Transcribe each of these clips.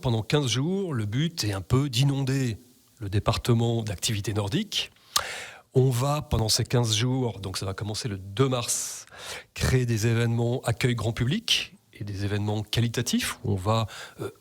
pendant 15 jours, le but est un peu d'inonder le département d'activité nordique. On va, pendant ces 15 jours, donc ça va commencer le 2 mars, créer des événements accueil grand public et des événements qualitatifs où on va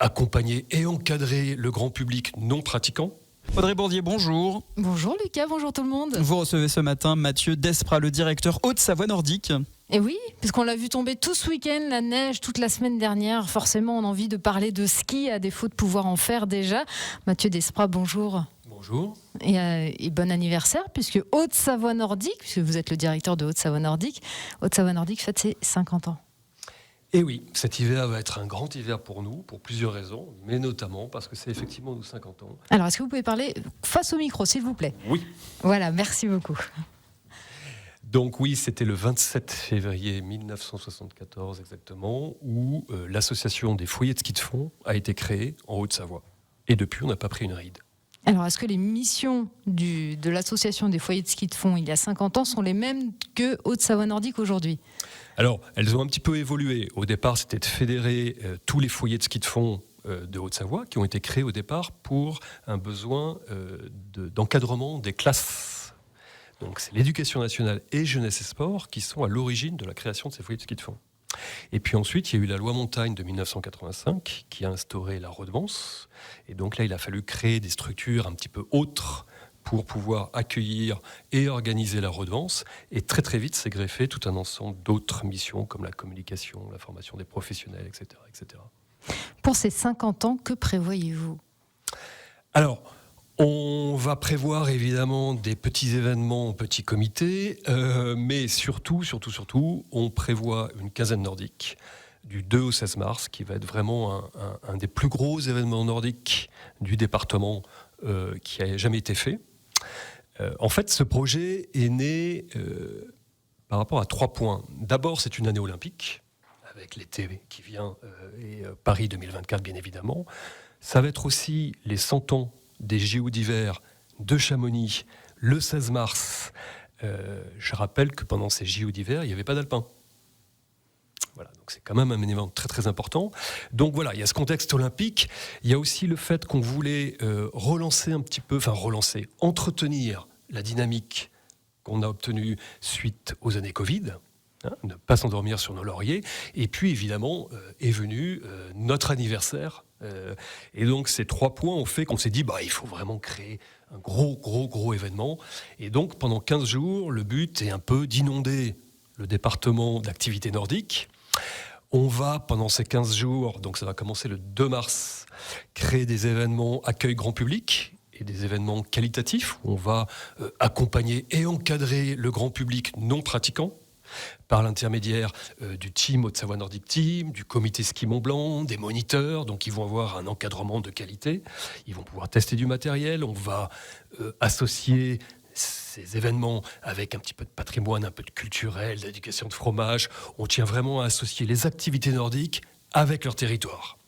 accompagner et encadrer le grand public non pratiquant. Audrey Bourdier, bonjour. Bonjour Lucas, bonjour tout le monde. Vous recevez ce matin Mathieu Desprats, le directeur Haute-Savoie Nordique. Et oui, puisqu'on l'a vu tomber tout ce week-end, la neige toute la semaine dernière, forcément on a envie de parler de ski à défaut de pouvoir en faire déjà. Mathieu Desprats, bonjour. Bonjour. Et bon anniversaire, puisque Haute-Savoie Nordique, puisque vous êtes le directeur de Haute-Savoie Nordique fête ses 50 ans. Et oui, cet hiver va être un grand hiver pour nous, pour plusieurs raisons, mais notamment parce que c'est effectivement nos 50 ans. Alors, est-ce que vous pouvez parler face au micro, s'il vous plaît ? Oui. Voilà, merci beaucoup. Donc oui, c'était le 27 février 1974 exactement, où l'association des foyers de ski de fond a été créée en Haute-Savoie. Et depuis, on n'a pas pris une ride. Alors, est-ce que les missions de l'association des foyers de ski de fond il y a 50 ans sont les mêmes que Haute-Savoie Nordique aujourd'hui ? Alors, elles ont un petit peu évolué. Au départ, c'était de fédérer tous les foyers de ski de fond de Haute-Savoie qui ont été créés au départ pour un besoin d'encadrement des classes. Donc, c'est l'éducation nationale et jeunesse et sport qui sont à l'origine de la création de ces foyers de ski de fond. Et puis ensuite, il y a eu la loi montagne de 1985 qui a instauré la redevance. Et donc là, il a fallu créer des structures un petit peu autres pour pouvoir accueillir et organiser la redevance. Et très très vite, s'est greffé tout un ensemble d'autres missions comme la communication, la formation des professionnels, etc. etc. Pour ces 50 ans, que prévoyez-vous ? Alors, on va prévoir évidemment des petits événements en petits comités, mais surtout, on prévoit une quinzaine nordique du 2 au 16 mars, qui va être vraiment un des plus gros événements nordiques du département qui a jamais été fait. En fait, ce projet est né par rapport à 3 points. D'abord, c'est une année olympique, avec l'été qui vient, et Paris 2024, bien évidemment. Ça va être aussi les 100 ans des JO d'hiver de Chamonix, le 16 mars. Je rappelle que pendant ces JO d'hiver, il n'y avait pas d'alpin. Voilà, donc c'est quand même un événement très très important. Donc voilà, il y a ce contexte olympique. Il y a aussi le fait qu'on voulait entretenir la dynamique qu'on a obtenue suite aux années Covid. Ne pas s'endormir sur nos lauriers. Et puis évidemment est venu notre anniversaire. Et donc ces 3 points ont fait qu'on s'est dit il faut vraiment créer un gros événement. Et donc pendant 15 jours, le but est un peu d'inonder le département d'activité nordique. On va pendant ces 15 jours, donc ça va commencer le 2 mars, créer des événements accueil grand public et des événements qualitatifs où on va accompagner et encadrer le grand public non pratiquant par l'intermédiaire du team Haute-Savoie Nordic Team, du comité ski Mont-Blanc, des moniteurs, donc ils vont avoir un encadrement de qualité, ils vont pouvoir tester du matériel, on va associer ces événements avec un petit peu de patrimoine, un peu de culturel, d'éducation de fromage, on tient vraiment à associer les activités nordiques avec leur territoire.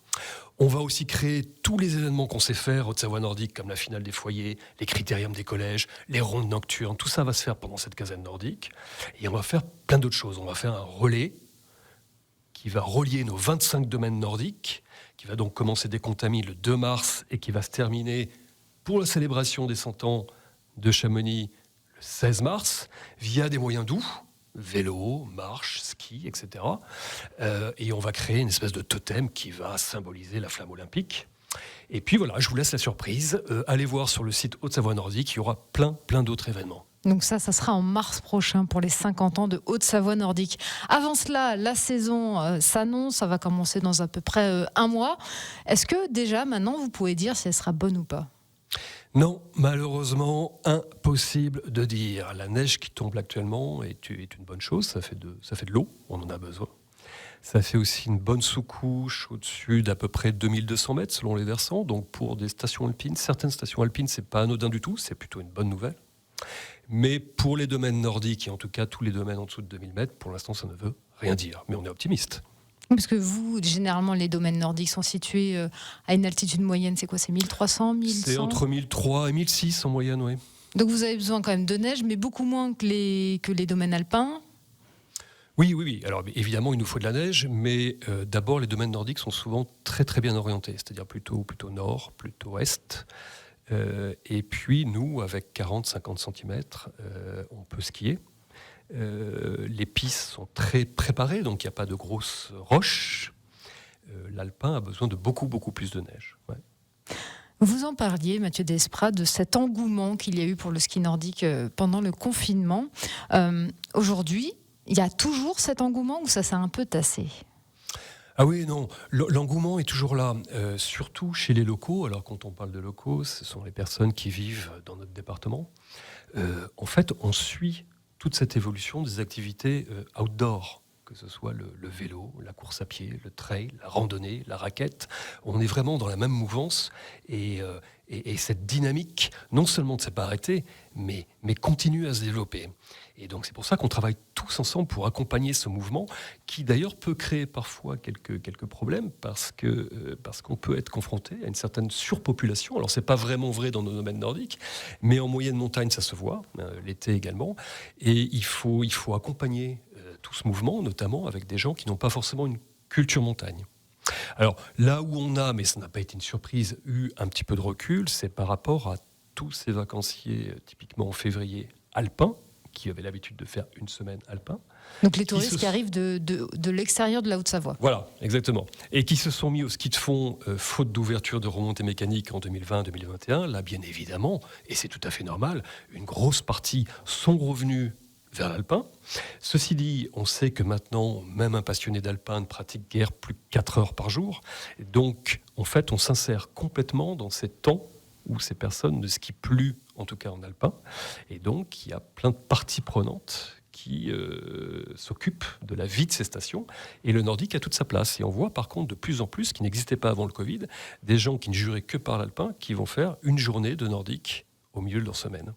On va aussi créer tous les événements qu'on sait faire Haute-Savoie Nordique, comme la finale des foyers, les critériums des collèges, les rondes nocturnes. Tout ça va se faire pendant cette quinzaine nordique. Et on va faire plein d'autres choses. On va faire un relais qui va relier nos 25 domaines nordiques, qui va donc commencer dès Contamine le 2 mars et qui va se terminer pour la célébration des 100 ans de Chamonix le 16 mars, via des moyens doux, vélo, marche, ski, etc. Et on va créer une espèce de totem qui va symboliser la flamme olympique. Et puis voilà, je vous laisse la surprise. Allez voir sur le site Haute-Savoie Nordique, il y aura plein d'autres événements. Donc ça sera en mars prochain pour les 50 ans de Haute-Savoie Nordique. Avant cela, la saison s'annonce, ça va commencer dans à peu près 1 mois. Est-ce que déjà, maintenant, vous pouvez dire si elle sera bonne ou pas ? Non, malheureusement, impossible de dire. La neige qui tombe actuellement est une bonne chose, ça fait de l'eau, on en a besoin. Ça fait aussi une bonne sous-couche au-dessus d'à peu près 2200 mètres selon les versants. Donc pour des stations alpines, certaines stations alpines, c'est pas anodin du tout, c'est plutôt une bonne nouvelle. Mais pour les domaines nordiques, et en tout cas tous les domaines en dessous de 2000 mètres, pour l'instant ça ne veut rien dire. Mais on est optimiste. Parce que vous, généralement, les domaines nordiques sont situés à une altitude moyenne, c'est quoi ? C'est 1300, 1100 ? C'est entre 1003 et 1006 en moyenne, oui. Donc vous avez besoin quand même de neige, mais beaucoup moins que les domaines alpins ? Oui. Alors évidemment, il nous faut de la neige, mais d'abord, les domaines nordiques sont souvent très très bien orientés, c'est-à-dire plutôt nord, plutôt est. Et puis nous, avec 40-50 cm, on peut skier. Les pistes sont très préparées, donc il n'y a pas de grosses roches. L'alpin a besoin de beaucoup plus de neige. Ouais. Vous en parliez, Mathieu Desprats, de cet engouement qu'il y a eu pour le ski nordique pendant le confinement. Aujourd'hui, il y a toujours cet engouement ou ça s'est un peu tassé ? Ah oui, non, l'engouement est toujours là, surtout chez les locaux. Alors quand on parle de locaux, ce sont les personnes qui vivent dans notre département. En fait, on suit toute cette évolution des activités outdoor, que ce soit le vélo, la course à pied, le trail, la randonnée, la raquette. On est vraiment dans la même mouvance et cette dynamique, non seulement ne s'est pas arrêtée, mais continue à se développer. Et donc c'est pour ça qu'on travaille tous ensemble pour accompagner ce mouvement qui d'ailleurs peut créer parfois quelques problèmes parce qu'on peut être confronté à une certaine surpopulation. Alors c'est pas vraiment vrai dans nos domaines nordiques, mais en moyenne montagne ça se voit, l'été également. Et il faut accompagner tout ce mouvement, notamment avec des gens qui n'ont pas forcément une culture montagne. Alors là où on a, mais ça n'a pas été une surprise, eu un petit peu de recul, c'est par rapport à tous ces vacanciers, typiquement en février, alpins, qui avaient l'habitude de faire une semaine alpin. Donc les touristes qui arrivent de l'extérieur de la Haute-Savoie. Voilà, exactement. Et qui se sont mis au ski de fond, faute d'ouverture de remontée mécanique en 2020-2021. Là, bien évidemment, et c'est tout à fait normal, une grosse partie sont revenus vers l'alpin. Ceci dit, on sait que maintenant, même un passionné d'alpin ne pratique guère plus que 4 heures par jour. Et donc, en fait, on s'insère complètement dans ces temps où ces personnes ne skient plus, en tout cas en alpin. Et donc, il y a plein de parties prenantes qui s'occupent de la vie de ces stations. Et le nordique a toute sa place. Et on voit par contre de plus en plus, ce qui n'existait pas avant le Covid, des gens qui ne juraient que par l'alpin, qui vont faire une journée de nordique au milieu de leur semaine.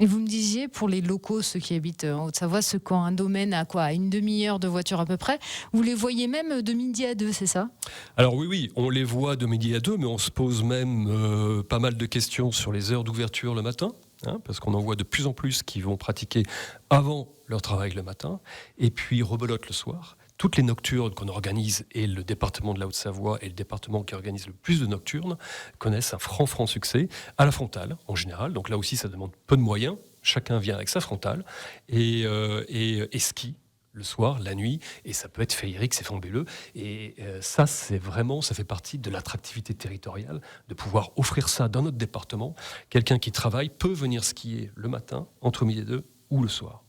Et vous me disiez, pour les locaux, ceux qui habitent en Haute-Savoie, ceux qui ont un domaine à une demi-heure de voiture à peu près, vous les voyez même de midi à 2, c'est ça ? Alors oui, on les voit de midi à 2, mais on se pose même pas mal de questions sur les heures d'ouverture le matin, parce qu'on en voit de plus en plus qui vont pratiquer avant leur travail le matin, et puis rebelote le soir. Toutes les nocturnes qu'on organise, et le département de la Haute-Savoie est le département qui organise le plus de nocturnes, connaissent un franc succès à la frontale en général. Donc là aussi, ça demande peu de moyens. Chacun vient avec sa frontale et skie le soir, la nuit, et ça peut être féerique, c'est fabuleux. Et ça fait partie de l'attractivité territoriale, de pouvoir offrir ça dans notre département. Quelqu'un qui travaille peut venir skier le matin, entre midi et 2, ou le soir.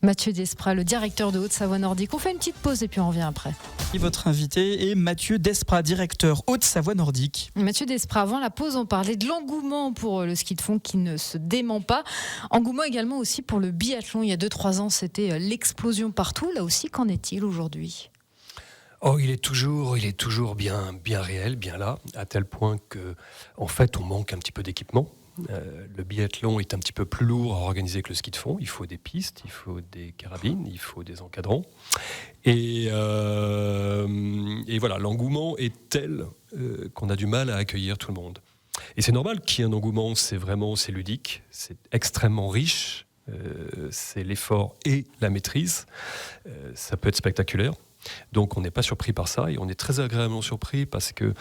Mathieu Desprats, le directeur de Haute-Savoie Nordique. On fait une petite pause et puis on revient après. Et votre invité est Mathieu Desprats, directeur Haute-Savoie Nordique. Mathieu Desprats, avant la pause, on parlait de l'engouement pour le ski de fond qui ne se dément pas. Engouement également aussi pour le biathlon. Il y a 2-3 ans, c'était l'explosion partout. Là aussi, qu'en est-il aujourd'hui ? Il est toujours bien réel, bien là, à tel point que, en fait, on manque un petit peu d'équipement. Le biathlon est un petit peu plus lourd à organiser que le ski de fond. Il faut des pistes, il faut des carabines, il faut des encadrants. Et voilà, l'engouement est tel qu'on a du mal à accueillir tout le monde. Et c'est normal qu'il y ait un engouement, c'est ludique, c'est extrêmement riche, c'est l'effort et la maîtrise. Ça peut être spectaculaire. Donc on n'est pas surpris par ça et on est très agréablement surpris parce que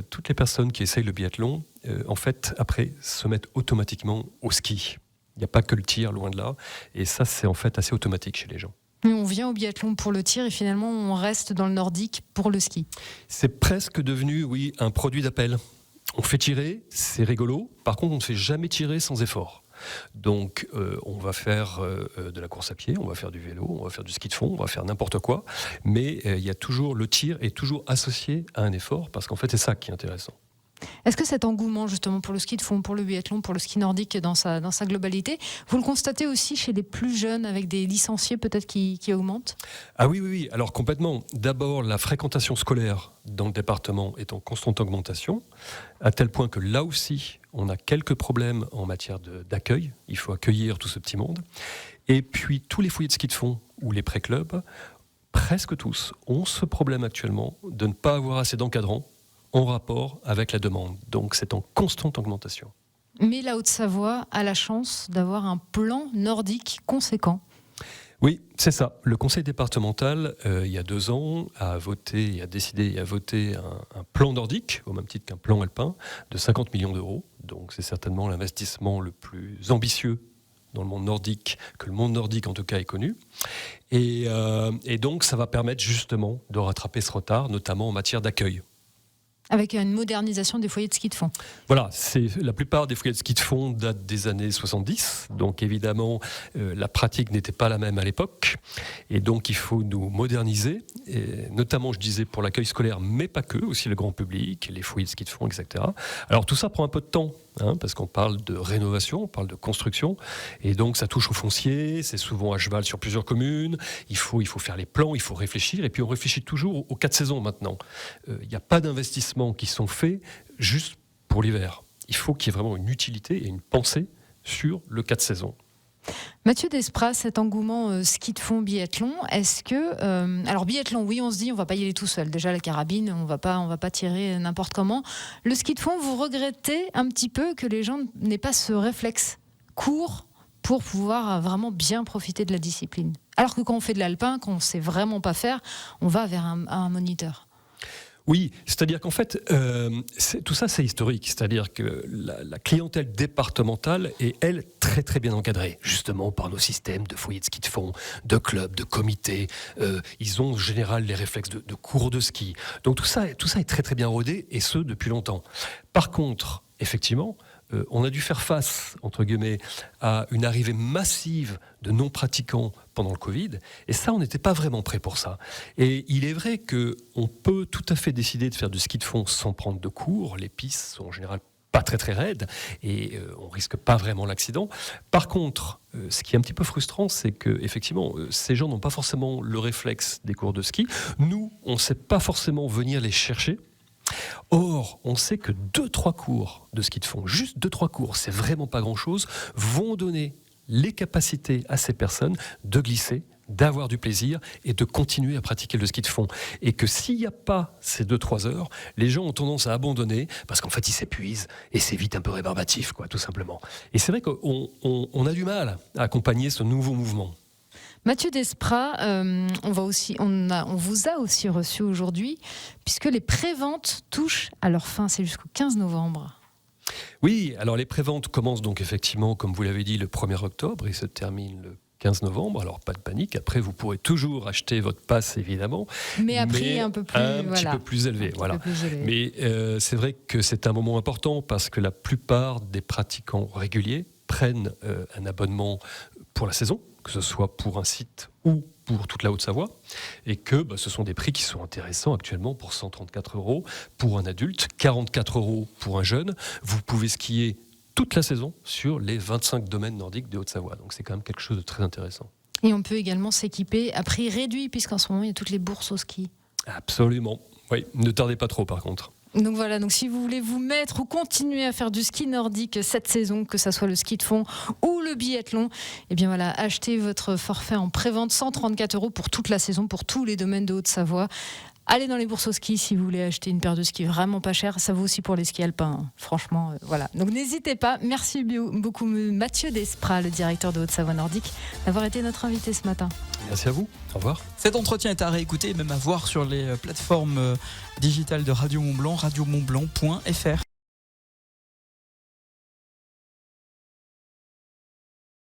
toutes les personnes qui essayent le biathlon, en fait, après, se mettent automatiquement au ski. Il n'y a pas que le tir, loin de là. Et ça, c'est en fait assez automatique chez les gens. On vient au biathlon pour le tir et finalement, on reste dans le nordique pour le ski. C'est presque devenu, oui, un produit d'appel. On fait tirer, c'est rigolo. Par contre, on ne fait jamais tirer sans effort. Donc on va faire de la course à pied, on va faire du vélo, on va faire du ski de fond, on va faire n'importe quoi, mais il y a toujours, le tir est toujours associé à un effort, parce qu'en fait c'est ça qui est intéressant. Est-ce que cet engouement justement pour le ski de fond, pour le biathlon, pour le ski nordique dans sa globalité, vous le constatez aussi chez les plus jeunes avec des licenciés peut-être qui augmentent ? Ah oui, alors complètement. D'abord, la fréquentation scolaire dans le département est en constante augmentation, à tel point que là aussi, on a quelques problèmes en matière d'accueil. Il faut accueillir tout ce petit monde. Et puis, tous les foyers de ski de fond ou les pré-clubs, presque tous, ont ce problème actuellement de ne pas avoir assez d'encadrants en rapport avec la demande. Donc c'est en constante augmentation. Mais la Haute-Savoie a la chance d'avoir un plan nordique conséquent. Oui, c'est ça. Le conseil départemental, il y a 2 ans, a décidé et a voté un plan nordique, au même titre qu'un plan alpin, de 50 millions d'euros. Donc c'est certainement l'investissement le plus ambitieux dans le monde nordique, que le monde nordique en tout cas ait connu. Et donc ça va permettre justement de rattraper ce retard, notamment en matière d'accueil. Avec une modernisation des foyers de ski de fond. Voilà, la plupart des foyers de ski de fond datent des années 70, donc évidemment la pratique n'était pas la même à l'époque, et donc il faut nous moderniser, et notamment je disais pour l'accueil scolaire, mais pas que, aussi le grand public, les foyers de ski de fond, etc. Alors tout ça prend un peu de temps, parce qu'on parle de rénovation, on parle de construction, et donc ça touche au foncier, c'est souvent à cheval sur plusieurs communes, il faut faire les plans, il faut réfléchir, et puis on réfléchit toujours aux 4 saisons maintenant. Il n'y a pas d'investissement qui sont faits juste pour l'hiver. Il faut qu'il y ait vraiment une utilité et une pensée sur le 4 saisons. Mathieu Desprats, cet engouement ski de fond, biathlon, est-ce que... alors biathlon, oui, on se dit on va pas y aller tout seul. Déjà la carabine, on va pas tirer n'importe comment. Le ski de fond, vous regrettez un petit peu que les gens n'aient pas ce réflexe court pour pouvoir vraiment bien profiter de la discipline. Alors que quand on fait de l'alpin, quand on sait vraiment pas faire, on va vers un moniteur. Oui, c'est-à-dire qu'en fait, tout ça c'est historique, c'est-à-dire que la clientèle départementale est, elle, très très bien encadrée, justement par nos systèmes de foyers de ski de fond, de clubs, de comités. Ils ont en général les réflexes de cours de ski. Donc tout ça est très très bien rodé, et ce depuis longtemps. Par contre, effectivement, on a dû faire face, entre guillemets, à une arrivée massive de non-pratiquants pendant le Covid, et ça, on n'était pas vraiment prêt pour ça. Et il est vrai qu'on peut tout à fait décider de faire du ski de fond sans prendre de cours. Les pistes sont en général pas très très raides, et on risque pas vraiment l'accident. Par contre, ce qui est un petit peu frustrant, c'est que effectivement, ces gens n'ont pas forcément le réflexe des cours de ski. Nous, on ne sait pas forcément venir les chercher. Or, on sait que 2-3 cours de ski de fond, juste 2-3 cours, c'est vraiment pas grand-chose, vont donner les capacités à ces personnes de glisser, d'avoir du plaisir et de continuer à pratiquer le ski de fond. Et que s'il n'y a pas ces 2-3 heures, les gens ont tendance à abandonner parce qu'en fait ils s'épuisent et c'est vite un peu rébarbatif, quoi, tout simplement. Et c'est vrai qu'on a du mal à accompagner ce nouveau mouvement. Mathieu Desprats, on vous a aussi reçu aujourd'hui, puisque les préventes touchent à leur fin, c'est jusqu'au 15 novembre. Oui, alors les préventes commencent donc effectivement, comme vous l'avez dit, le 1er octobre et se terminent le 15 novembre, alors pas de panique, après vous pourrez toujours acheter votre passe évidemment. Mais à prix un peu plus, petit peu plus élevé. Voilà. Mais c'est vrai que c'est un moment important parce que la plupart des pratiquants réguliers prennent un abonnement pour la saison, que ce soit pour un site ou pour toute la Haute-Savoie, et que ce sont des prix qui sont intéressants actuellement pour 134 € pour un adulte, 44 € pour un jeune. Vous pouvez skier toute la saison sur les 25 domaines nordiques de Haute-Savoie, donc c'est quand même quelque chose de très intéressant. Et on peut également s'équiper à prix réduit, puisqu'en ce moment il y a toutes les bourses au ski. Absolument, oui, ne tardez pas trop par contre. Donc voilà, donc si vous voulez vous mettre ou continuer à faire du ski nordique cette saison, que ça soit le ski de fond ou le biathlon, eh bien voilà, achetez votre forfait en prévente, 134 € pour toute la saison, pour tous les domaines de Haute-Savoie. Allez dans les bourses au ski si vous voulez acheter une paire de skis vraiment pas chère. Ça vaut aussi pour les skis alpins, hein. Franchement, voilà. Donc n'hésitez pas. Merci beaucoup Mathieu Desprats, le directeur de Haute-Savoie Nordique, d'avoir été notre invité ce matin. Merci à vous. Au revoir. Cet entretien est à réécouter et même à voir sur les plateformes digitales de Radio Mont Blanc, radiomontblanc.fr.